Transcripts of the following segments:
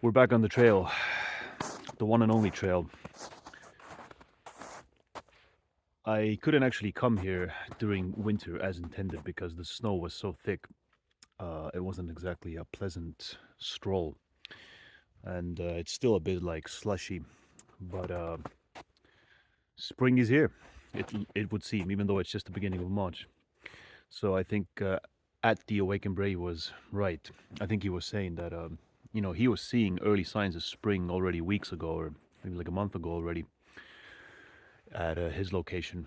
We're back on the trail, the one and only trail. I couldn't actually come here during winter as intended because the snow was so thick. It wasn't exactly a pleasant stroll, and it's still a bit like slushy. But spring is here. It would seem, even though it's just the beginning of March. So I think at the Awakened Bray was right. I think he was saying that he was seeing early signs of spring already weeks ago, or maybe like a month ago already, at his location.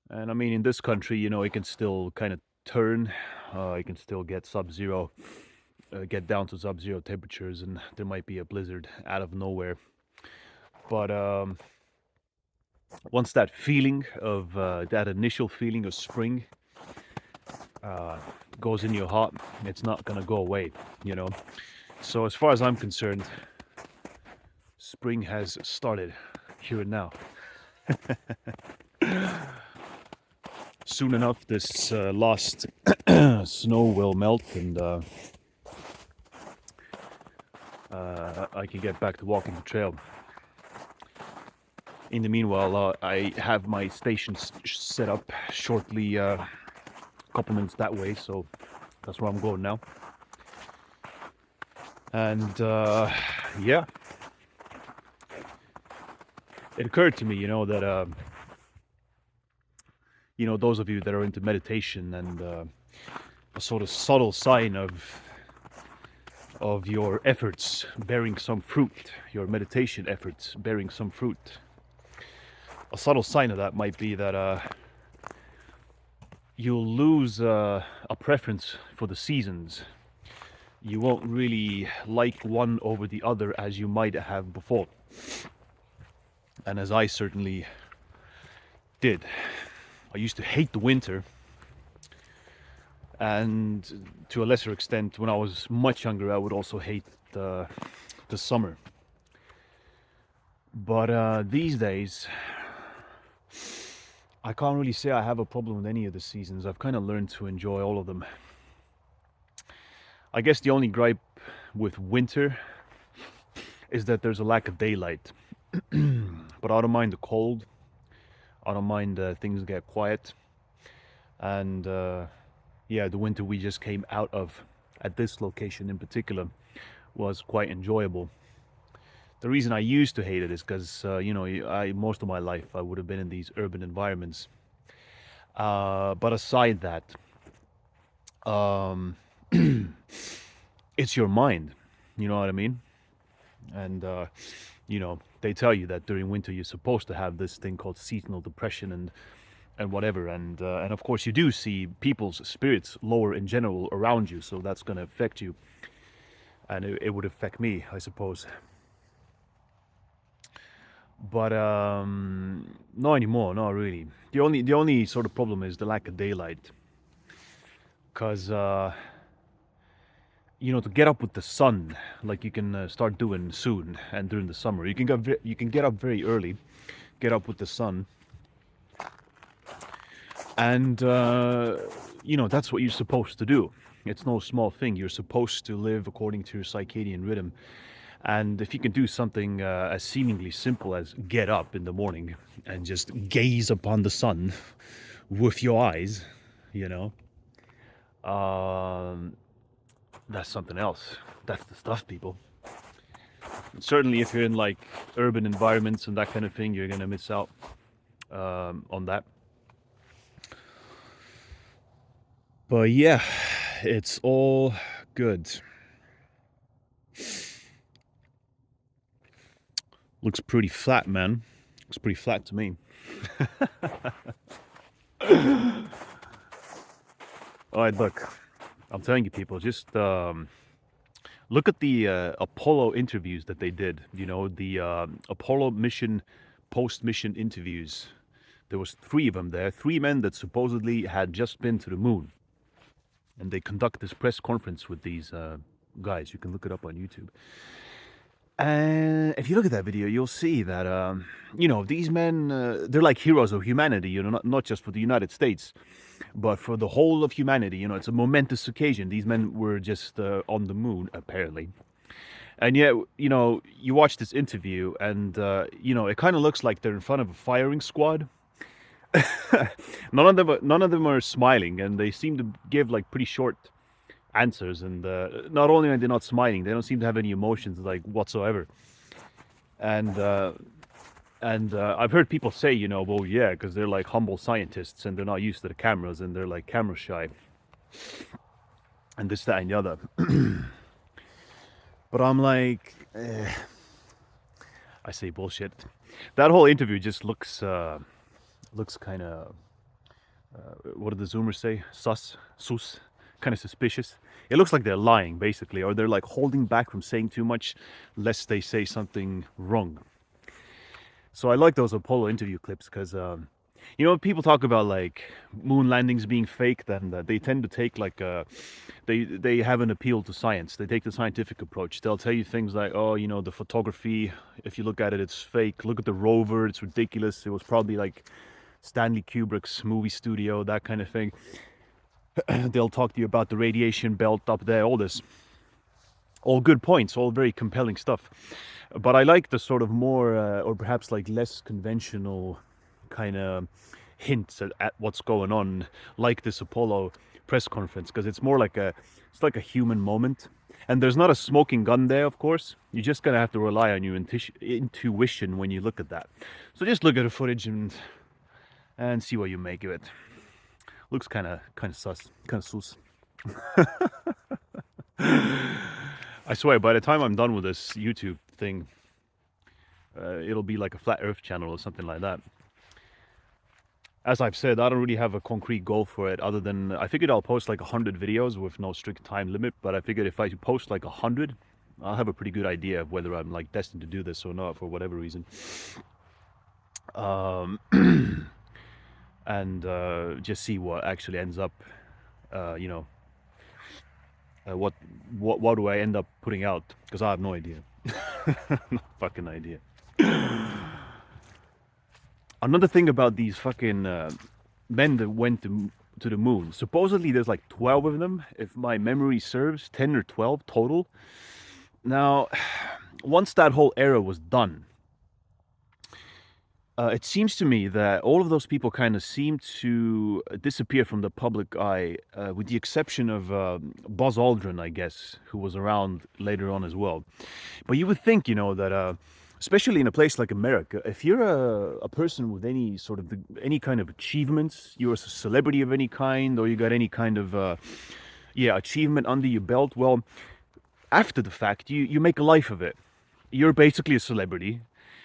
And I mean, in this country, it can still kind of turn. It can still get sub-zero, get down to sub-zero temperatures, and there might be a blizzard out of nowhere. But once that feeling of that initial feeling of spring goes in your heart, it's not gonna go away, you know. So as far as I'm concerned, spring has started here and now. Soon enough, this last snow will melt, and I can get back to walking the trail. In the meanwhile, I have my station set up shortly, a couple minutes that way, so that's where I'm going now. And yeah, it occurred to me, that those of you that are into meditation, and a sort of subtle sign of your efforts bearing some fruit, your meditation efforts bearing some fruit. A subtle sign of that might be that you'll lose a preference for the seasons. You won't really like one over the other as you might have before. And as I certainly did. I used to hate the winter. And to a lesser extent, when I was much younger, I would also hate the summer. But these days, I can't really say I have a problem with any of the seasons. I've kind of learned to enjoy all of them. I guess the only gripe with winter is that there's a lack of daylight. But I don't mind the cold. I don't mind things get quiet. And yeah, the winter we just came out of at this location in particular was quite enjoyable. The reason I used to hate it is because, most of my life I would have been in these urban environments. But aside that, it's your mind, you know what I mean? And, they tell you that during winter you're supposed to have this thing called seasonal depression and whatever. And of course you do see people's spirits lower in general around you, so that's going to affect you. And it would affect me, I suppose. But not anymore, not really. The only sort of problem is the lack of daylight. Because to get up with the sun, like you can start doing soon and during the summer, you can get up very early, get up with the sun, and that's what you're supposed to do. It's no small thing. You're supposed to live according to your circadian rhythm. And if you can do something as seemingly simple as get up in the morning and just gaze upon the sun with your eyes, that's something else. That's the stuff, people. Certainly, if you're in like urban environments and that kind of thing, you're gonna miss out on that. But yeah, it's all good. Looks pretty flat, man. Looks pretty flat to me. Alright, look. I'm telling you, people, just look at the Apollo interviews that they did. The Apollo mission, post-mission interviews. There was 3 of them there. 3 men that supposedly had just been to the moon. And they conduct this press conference with these guys. You can look it up on YouTube. And if you look at that video, you'll see that, these men, they're like heroes of humanity, not just for the United States, but for the whole of humanity. It's a momentous occasion. These men were just on the moon, apparently. And yet, you watch this interview and, it kind of looks like they're in front of a firing squad. None of them are smiling, and they seem to give like pretty short answers. And not only are they not smiling, they don't seem to have any emotions like whatsoever. And I've heard people say, well, yeah, because they're like humble scientists and they're not used to the cameras and they're like camera shy and this, that, and the other. But I'm like, I say bullshit. That whole interview just looks kind of, what did the Zoomers say? Sus, kind of suspicious. It looks like they're lying, basically, or they're like holding back from saying too much, lest they say something wrong. So I like those Apollo interview clips because, people talk about like moon landings being fake, then they tend to take like they have an appeal to science. They take the scientific approach. They'll tell you things like, oh, the photography, if you look at it, it's fake. Look at the rover, it's ridiculous. It was probably like Stanley Kubrick's movie studio, that kind of thing. They'll talk to you about the radiation belt up there, all this. All good points, all very compelling stuff. But I like the sort of more, or perhaps like less conventional kind of hints at what's going on, like this Apollo press conference, because it's more like it's like a human moment. And there's not a smoking gun there, of course. You're just gonna have to rely on your intuition when you look at that. So just look at the footage and see what you make of it. Looks kind of sus, kind of sus. I swear, by the time I'm done with this YouTube thing, it'll be like a flat Earth channel or something like that. As I've said, I don't really have a concrete goal for it, other than I figured I'll post like 100 videos with no strict time limit. But I figured if I post like 100, I'll have a pretty good idea of whether I'm like destined to do this or not for whatever reason. And just see what actually ends up, what do I end up putting out? Because I have no idea. No fucking idea. Another thing about these fucking men that went to the moon. Supposedly there's like 12 of them, if my memory serves, 10 or 12 total. Now, once that whole era was done, it seems to me that all of those people kind of seem to disappear from the public eye, with the exception of Buzz Aldrin, I guess, who was around later on as well. But you would think, that especially in a place like America, if you're a person with any sort of any kind of achievements, you're a celebrity of any kind, or you got any kind of achievement under your belt, well, after the fact, you make a life of it. You're basically a celebrity.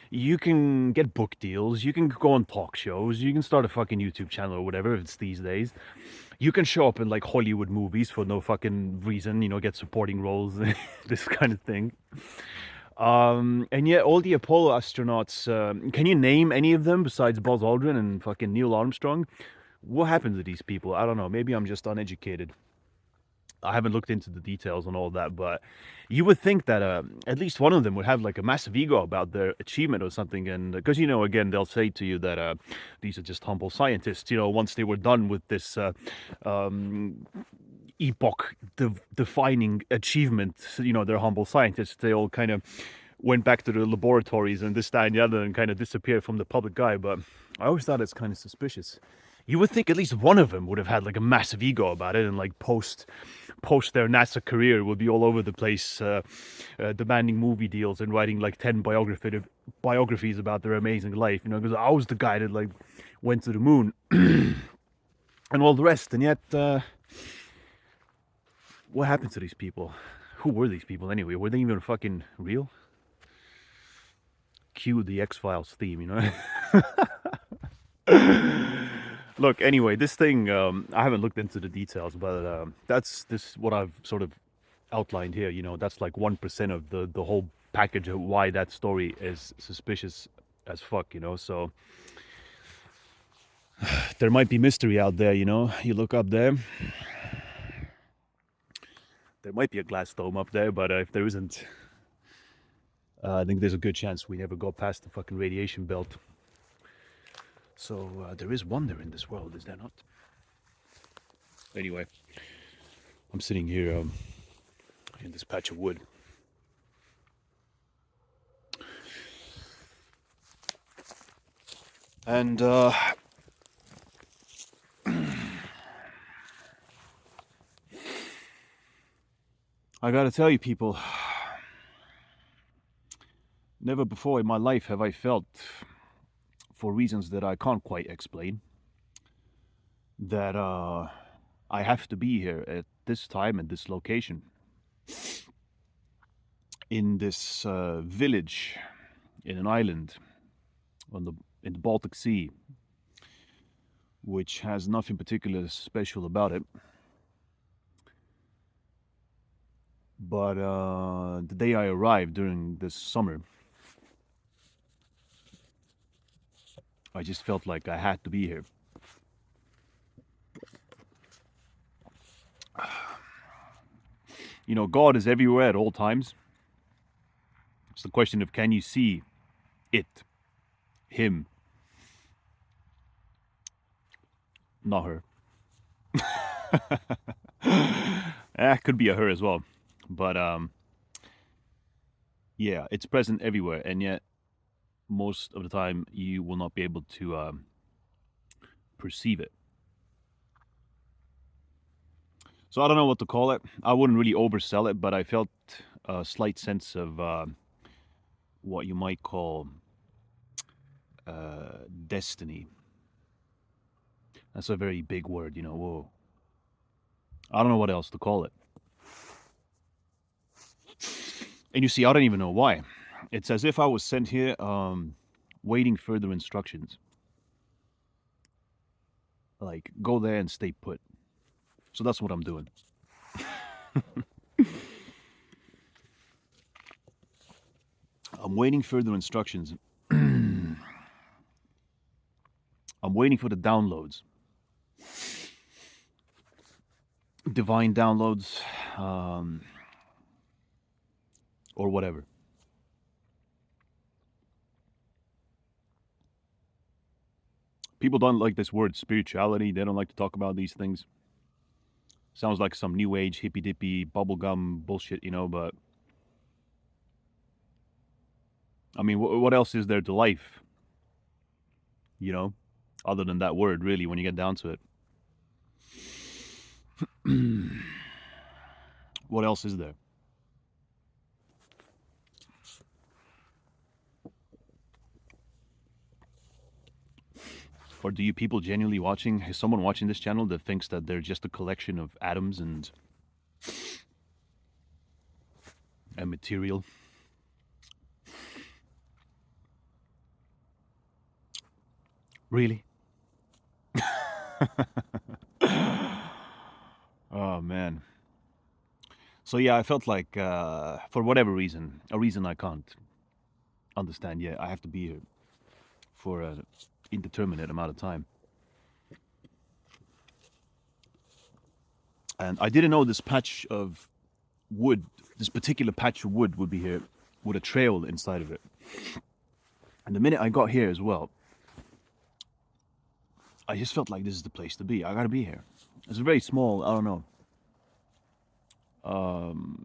You can get book deals, you can go on talk shows, you can start a fucking YouTube channel or whatever if it's these days. You can show up in like Hollywood movies for no fucking reason, get supporting roles, this kind of thing. And yet all the Apollo astronauts, can you name any of them besides Buzz Aldrin and fucking Neil Armstrong? What happened to these people? I don't know. Maybe I'm just uneducated. I haven't looked into the details on all that, but you would think that at least one of them would have like a massive ego about their achievement or something. And because, again, they'll say to you that these are just humble scientists, once they were done with this epoch-defining achievement, they're humble scientists. They all kind of went back to the laboratories and this, that, and the other and kind of disappeared from the public eye. But I always thought it's kind of suspicious. You would think at least one of them would have had like a massive ego about it, and like post their NASA career would be all over the place, demanding movie deals and writing like 10 biographies about their amazing life, because I was the guy that like went to the moon and all the rest. And yet, what happened to these people? Who were these people anyway? Were they even fucking real? Cue the X-Files theme, Look, anyway, this thing, I haven't looked into the details, but that's what I've sort of outlined here. That's like 1% of the whole package of why that story is suspicious as fuck, So there might be mystery out there, You look up there. There might be a glass dome up there, but if there isn't, I think there's a good chance we never go past the fucking radiation belt. So there is wonder in this world, is there not? Anyway, I'm sitting here in this patch of wood. And I gotta tell you, people, never before in my life have I felt, for reasons that I can't quite explain, that I have to be here at this time and this location. In this village, in an island in the Baltic Sea, which has nothing particularly special about it. But the day I arrived during this summer, I just felt like I had to be here. You know, God is everywhere at all times. It's the question of, can you see it, him, not her. Could be a her as well. But yeah, it's present everywhere, and yet most of the time you will not be able to perceive it. So I don't know what to call it. I wouldn't really oversell it, but I felt a slight sense of what you might call destiny. That's a very big word, you know. Whoa. I don't know what else to call it. And you see, I don't even know why. It's as if I was sent here waiting further instructions. Like, go there and stay put. So that's what I'm doing. I'm waiting further instructions. I'm waiting for the downloads. Divine downloads, or whatever. People don't like this word spirituality. They don't like to talk about these things. Sounds like some new age hippy dippy bubblegum bullshit, you know, but I mean, what else is there to life? You know, other than that word, really, when you get down to it. What else is there? Or do you people genuinely watching? Is someone watching this channel that thinks that they're just a collection of atoms and material? Really? Oh man. So yeah, I felt like for whatever reason, a reason I can't understand yet, I have to be here for an indeterminate amount of time. And I didn't know this patch of wood, this particular patch of wood would be here with a trail inside of it. And the minute I got here as well, I just felt like this is the place to be. I gotta be here. It's a very small, I don't know,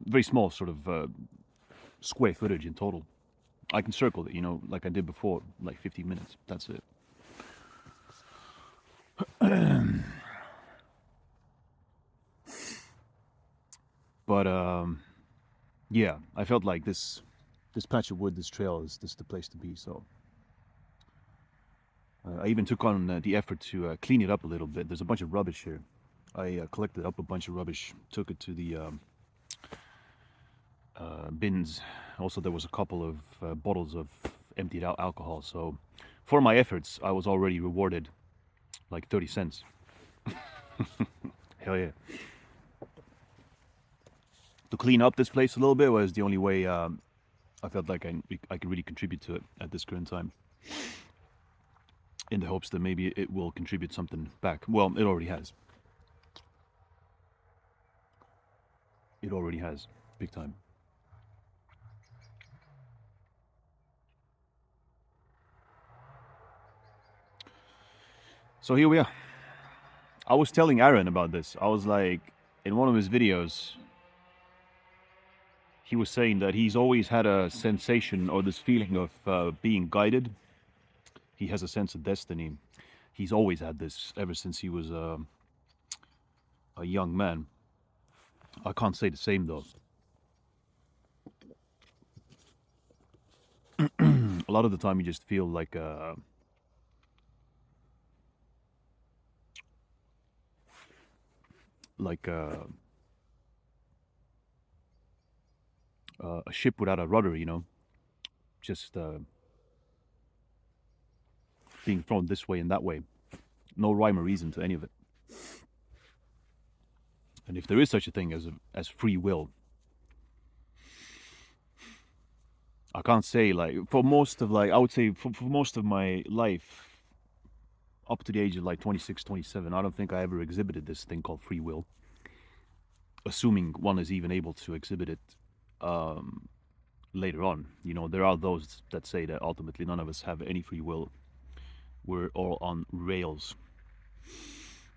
very small sort of square footage in total. I can circle it, you know, like I did before, like 15 minutes. That's it. But yeah, I felt like this patch of wood, this trail is the place to be. So I even took on the effort to clean it up a little bit. There's a bunch of rubbish here. I collected up a bunch of rubbish, took it to the bins. Also, there was a couple of bottles of emptied out alcohol. So for my efforts, I was already rewarded like 30 cents. Hell yeah. To clean up this place a little bit was the only way I felt like I could really contribute to it at this current time. In the hopes that maybe it will contribute something back. Well, it already has. It already has. Big time. So here we are. I was telling Aaron about this. I was like, in one of his videos, he was saying that he's always had a sensation or this feeling of being guided. He has a sense of destiny. He's always had this ever since he was a young man. I can't say the same though. A lot of the time, you just feel like a ship without a rudder. You know, just being thrown this way and that way. No rhyme or reason to any of it. And if there is such a thing as free will, I can't say like for most of I would say for most of my life up to the age of like 26, 27, I don't think I ever exhibited this thing called free will. Assuming one is even able to exhibit it um, later on. You know, there are those that say that ultimately none of us have any free will. We're all on rails.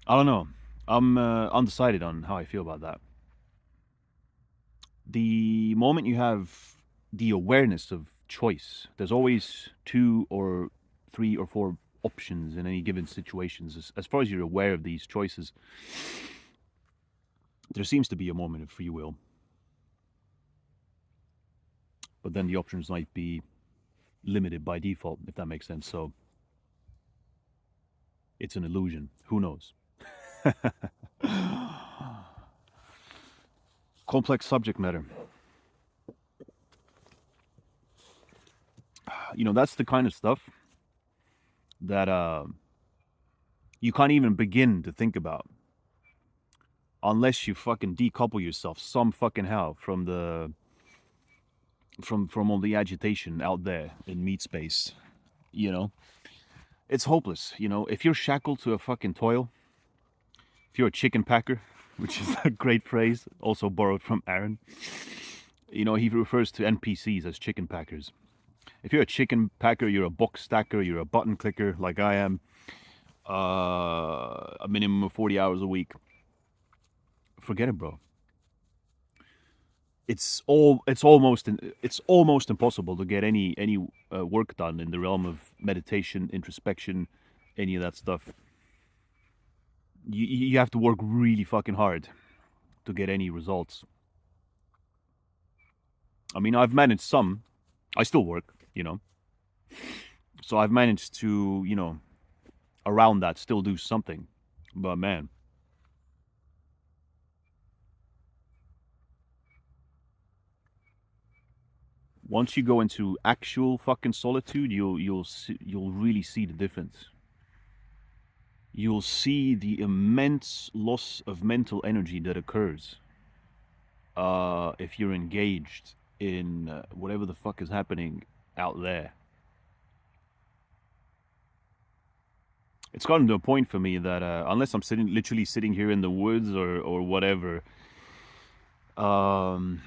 I don't know. I'm undecided on how I feel about that. The moment you have the awareness of choice, there's always two or three or four options in any given situations. As far as you're aware of these choices, there seems to be a moment of free will. But then the options might be limited by default, if that makes sense. So it's an illusion. Who knows? Complex subject matter. You know, that's the kind of stuff that you can't even begin to think about unless you fucking decouple yourself some fucking how from the from all the agitation out there in meat space. You know, it's hopeless. You know, if you're shackled to a fucking toil, if you're a chicken packer, which is a great phrase, also borrowed from Aaron. You know, he refers to NPCs as chicken packers. If you're a chicken packer, you're a box stacker, you're a button clicker like I am, a minimum of 40 hours a week. Forget it, bro. It's almost impossible to get any work done in the realm of meditation, introspection, any of that stuff. You have to work really fucking hard to get any results. I mean, I've managed some. I still work, you know. So I've managed to, you know, around that still do something. But man, once you go into actual fucking solitude, you'll really see the difference. You'll see the immense loss of mental energy that occurs if you're engaged in whatever the fuck is happening out there. It's gotten to a point for me that unless I'm literally sitting here in the woods or whatever, um,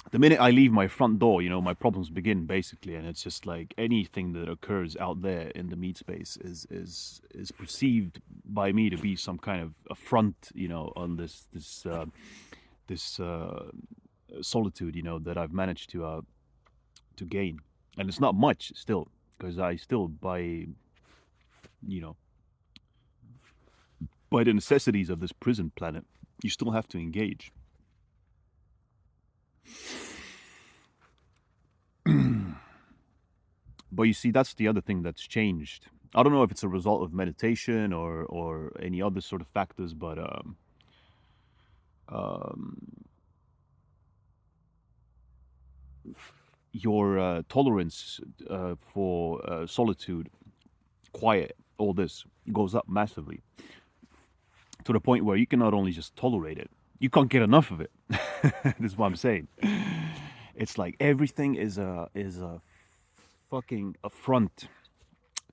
the minute I leave my front door, you know, my problems begin basically, and it's just like anything that occurs out there in the meat space is perceived by me to be some kind of affront, you know, on this solitude, you know, that I've managed to gain, and it's not much still, because I still you know, by the necessities of this prison planet, you still have to engage. But you see, that's the other thing that's changed. I don't know if it's a result of meditation or any other sort of factors, but um, your tolerance for solitude, quiet, all this goes up massively to the point where you can not only just tolerate it, you can't get enough of it. This is what I'm saying. It's like everything is a fucking affront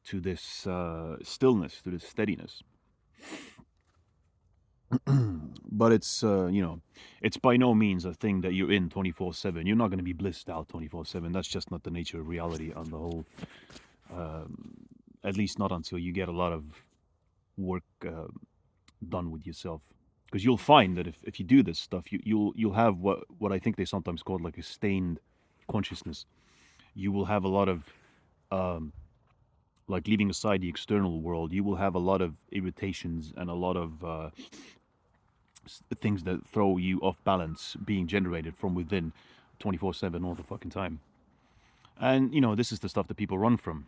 to this stillness, to this steadiness. But it's you know, it's by no means a thing that you're in 24/7. You're not going to be blissed out 24/7. That's just not the nature of reality on the whole. Um, At least not until you get a lot of work done with yourself. Because you'll find that if you do this stuff, you'll have what I think they sometimes call like a stained consciousness. You will have a lot of um, like leaving aside the external world, you will have a lot of irritations and a lot of things that throw you off balance being generated from within 24/7 all the fucking time. And this is the stuff that people run from.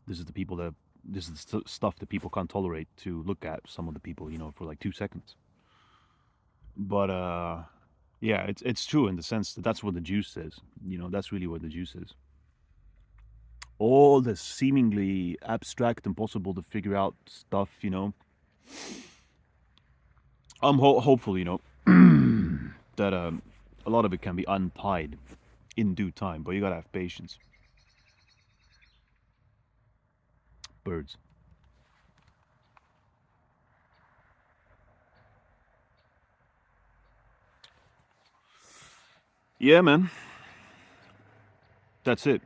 This is the stuff that people can't tolerate to look at some of the people, for like 2 seconds. But yeah, it's true in the sense that that's what the juice is. That's really what the juice is. All the seemingly abstract, impossible to figure out stuff, I'm hopeful, that a lot of it can be untied in due time, but you gotta have patience. Birds. Yeah, man. That's it.